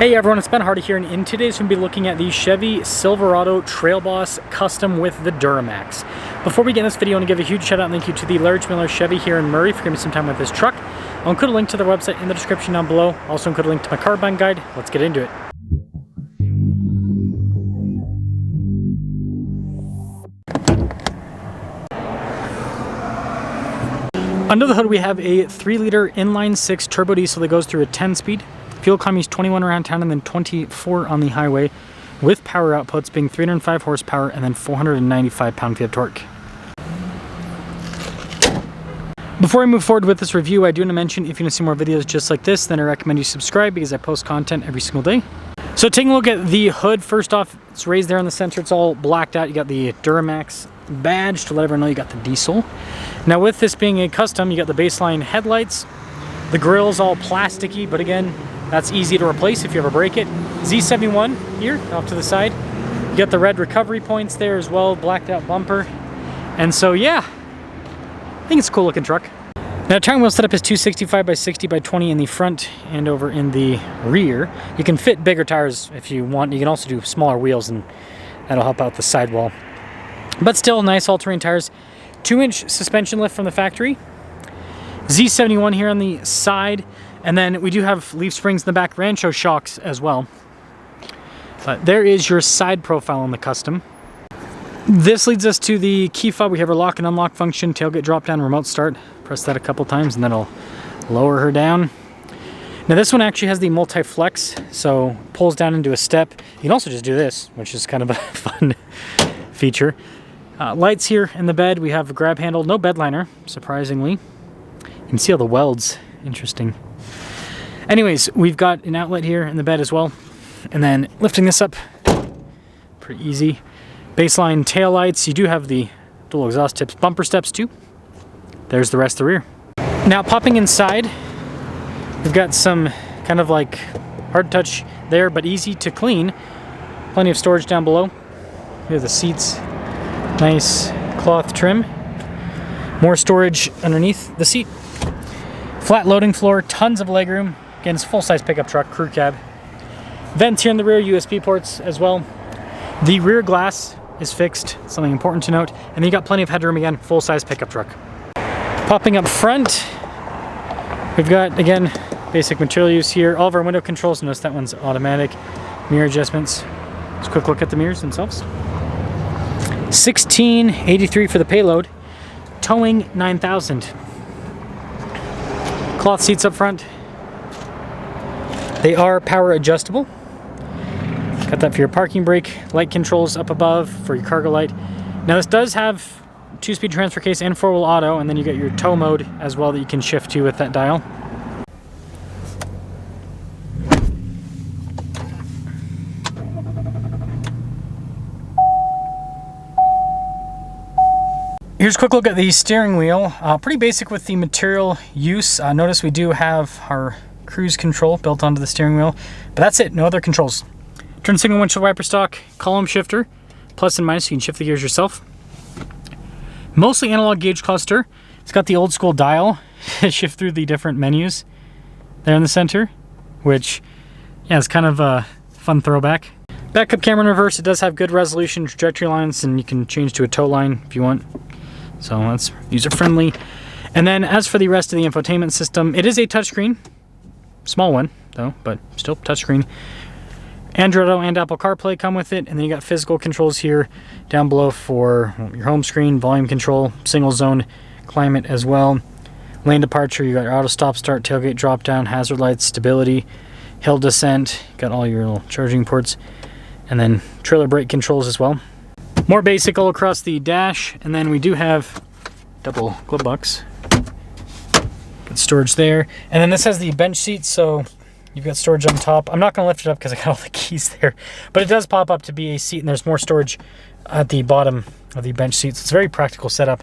Hey everyone, it's Ben Hardy here, and in today's we're going to be looking at the Chevy Silverado Trail Boss Custom with the Duramax. Before we get in this video, I want to give a huge shout out and thank you to the Large Miller Chevy here in Murray for giving me some time with this truck. I'll include a link to their website in the description down below. I'll also include a link to my car buying guide. Let's get into it. Under the hood we have a 3-liter inline-6 turbo diesel that goes through a 10-speed. Fuel economy is 21 around town and then 24 on the highway, with power outputs being 305 horsepower and then 495 pound-feet of torque. Before I move forward with this review, I do want to mention if you want to see more videos just like this, then I recommend you subscribe because I post content every single day. So taking a look at the hood, first off, it's raised there on the center, it's all blacked out. You got the Duramax badge to let everyone know you got the diesel. Now with this being a custom, you got the baseline headlights. The grill's all plasticky, but again, that's easy to replace if you ever break it. Z71 here, off to the side. You got the red recovery points there as well, blacked out bumper. And so yeah, I think it's a cool looking truck. Now tire wheel setup is 265 by 60 by 20 in the front and over in the rear. You can fit bigger tires if you want. You can also do smaller wheels and that'll help out the sidewall. But still nice all-terrain tires. 2-inch suspension lift from the factory. Z71 here on the side. And then we do have leaf springs in the back, Rancho shocks as well. But there is your side profile on the custom. This leads us to the key fob. We have our lock and unlock function, tailgate drop down, remote start. Press that a couple times and that'll lower her down. Now this one actually has the multi-flex, so pulls down into a step. You can also just do this, which is kind of a fun feature. Lights here in the bed. We have a grab handle, no bed liner, surprisingly. You can see all the welds, interesting. Anyways, we've got an outlet here in the bed as well. And then lifting this up, pretty easy. Baseline tail lights. You do have the dual exhaust tips, bumper steps too. There's the rest of the rear. Now popping inside, we've got some kind of like hard touch there, but easy to clean. Plenty of storage down below. Here are the seats. Nice cloth trim. More storage underneath the seat. Flat loading floor, tons of legroom. Again, it's a full-size pickup truck, crew cab. Vents here in the rear, USB ports as well. The rear glass is fixed, something important to note. And then you got plenty of headroom again, full-size pickup truck. Popping up front, we've got, again, basic material use here. All of our window controls, notice that one's automatic. Mirror adjustments. Let's quick look at the mirrors themselves. $1,683 for the payload. Towing 9,000. Cloth seats up front. They are power adjustable. Got that for your parking brake. Light controls up above for your cargo light. Now this does have 2-speed transfer case and 4-wheel auto, and then you got your tow mode as well that you can shift to with that dial. Here's a quick look at the steering wheel. Pretty basic with the material use. Notice we do have our cruise control built onto the steering wheel, but that's it, no other controls. Turn signal, windshield wiper stalk, column shifter, plus and minus, so you can shift the gears yourself. Mostly analog gauge cluster. It's got the old school dial to shift through the different menus there in the center, which, yeah, it's kind of a fun throwback. Backup camera in reverse. It does have good resolution trajectory lines, and you can change to a tow line if you want. So that's user friendly. And then as for the rest of the infotainment system, it is a touchscreen. Small one though, but still touchscreen. Android Auto and Apple CarPlay come with it, and then you got physical controls here down below for your home screen, volume control, single zone climate as well. Lane departure, you got your auto stop start, tailgate drop down, hazard lights, stability, hill descent, got all your little charging ports, and then trailer brake controls as well. More basic all across the dash, and then we do have double glove box. Good storage there. And then this has the bench seat, so you've got storage on top. I'm not going to lift it up because I got all the keys there, but it does pop up to be a seat, and there's more storage at the bottom of the bench seats. It's a very practical setup.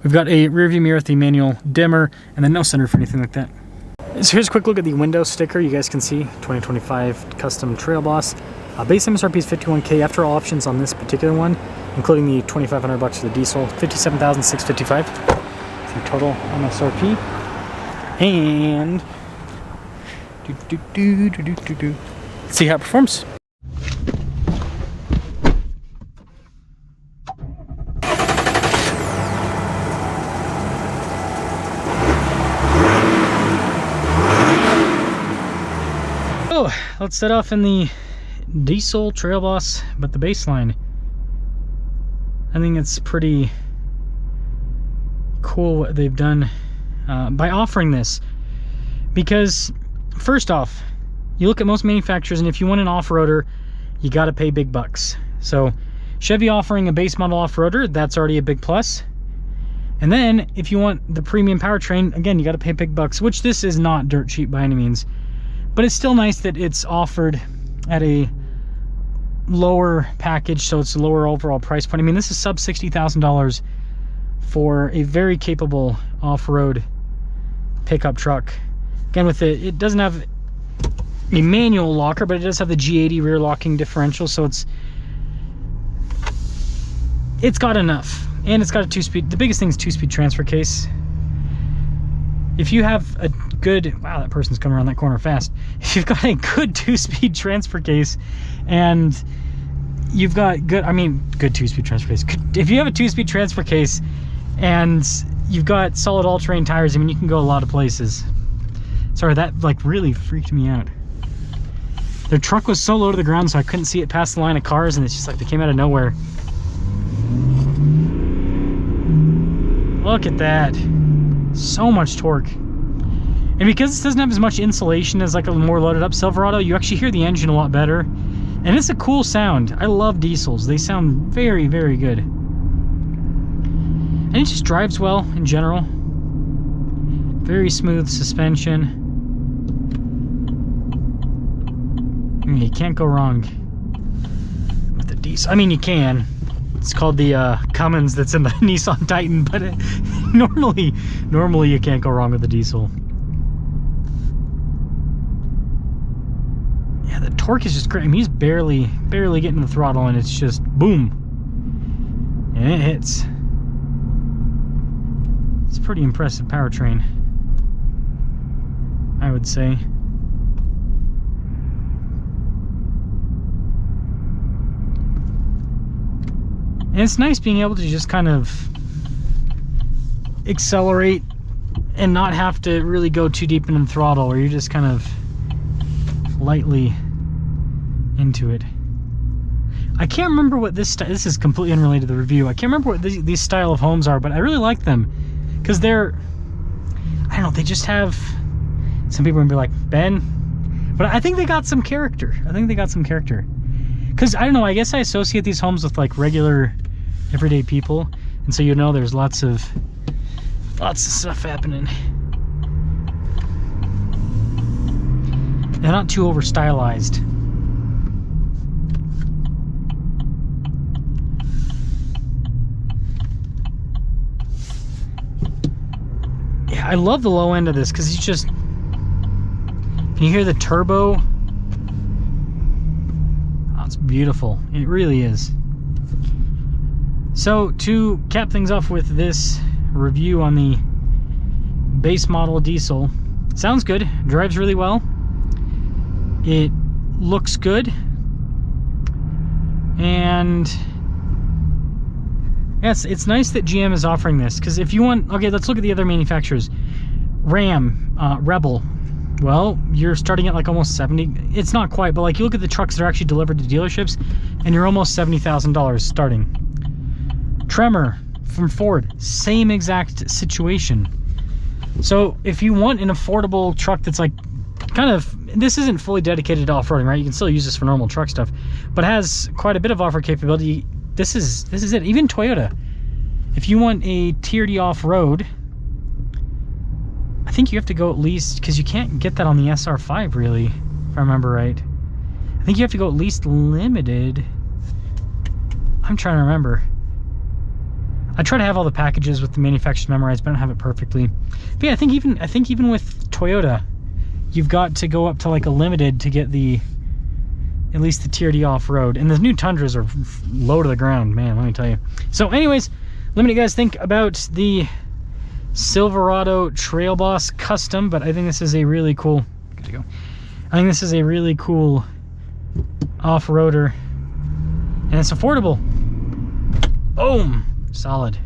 We've got a rear view mirror with the manual dimmer, and then no sunroof or anything like that. So here's a quick look at the window sticker. You guys can see 2025 Custom Trail Boss. Base MSRP is $51K after all options on this particular one, including the $2,500 for the diesel, $57,655. The total MSRP. And Let's see how it performs. Oh, let's set off in the diesel Trail Boss, but the baseline. I think it's pretty cool what they've done by offering this, because first off, you look at most manufacturers, and if you want an off-roader, you got to pay big bucks. So Chevy offering a base model off-roader, that's already a big plus. And then if you want the premium powertrain, again, you got to pay big bucks, which this is not dirt cheap by any means. But it's still nice that it's offered at a lower package, so it's a lower overall price point. I mean, this is sub $60,000 for a very capable off-road pickup truck. Again, with it doesn't have a manual locker, but it does have the G80 rear locking differential, so it's got enough. And it's got a 2-speed, the biggest thing is 2-speed transfer case. If you have a good, wow, that person's coming around that corner fast. If you've got a good 2-speed transfer case, and you've got good, I mean, good 2-speed transfer case. If you have a 2-speed transfer case and you've got solid all-terrain tires, I mean, you can go a lot of places. Sorry, that like really freaked me out. Their truck was so low to the ground, so I couldn't see it past the line of cars, and it's just like they came out of nowhere. Look at that. So much torque. And because this doesn't have as much insulation as like a more loaded up Silverado, you actually hear the engine a lot better. And it's a cool sound. I love diesels. They sound very, very good. And it just drives well in general. Very smooth suspension. You can't go wrong with the diesel. I mean, you can. It's called the Cummins that's in the Nissan Titan, but normally you can't go wrong with the diesel. Yeah, the torque is just great. I mean, he's barely getting the throttle, and it's just boom, and it hits. It's a pretty impressive powertrain, I would say. And it's nice being able to just kind of accelerate and not have to really go too deep into the throttle, where you're just kind of lightly into it. I can't remember what this is completely unrelated to the review. I can't remember what these style of homes are, but I really like them because they're, I don't know, they just have, some people are gonna be like, Ben, but I think they got some character. I think they got some character. Because, I don't know, I guess I associate these homes with like regular, everyday people. And so, you know, there's lots of stuff happening. They're not too over stylized. Yeah, I love the low end of this because it's just, can you hear the turbo? It's beautiful. It really is. So to cap things off with this review on the base model diesel, sounds good, drives really well, it looks good, and yes, it's nice that GM is offering this, because if you want, okay, let's look at the other manufacturers. Ram, Rebel, well, you're starting at like almost 70. It's not quite, but like you look at the trucks that are actually delivered to dealerships, and you're almost $70,000 starting. Tremor from Ford, same exact situation. So if you want an affordable truck that's like kind of, this isn't fully dedicated to off-roading, right? You can still use this for normal truck stuff, but has quite a bit of off-road capability. This is it. Even Toyota, if you want a Tier D off-road, I think you have to go at least, because you can't get that on the SR5 really, if I remember right. I think you have to go at least limited. I'm trying to remember. I try to have all the packages with the manufacturers memorized, but I don't have it perfectly. But yeah, I think even with Toyota, you've got to go up to like a limited to get at least the Tier D off-road. And the new Tundras are low to the ground, man, let me tell you. So anyways, let me guys think about the Silverado Trail Boss Custom, but I think this is a really cool, good to go. I think this is a really cool off-roader, and it's affordable. Boom! Solid.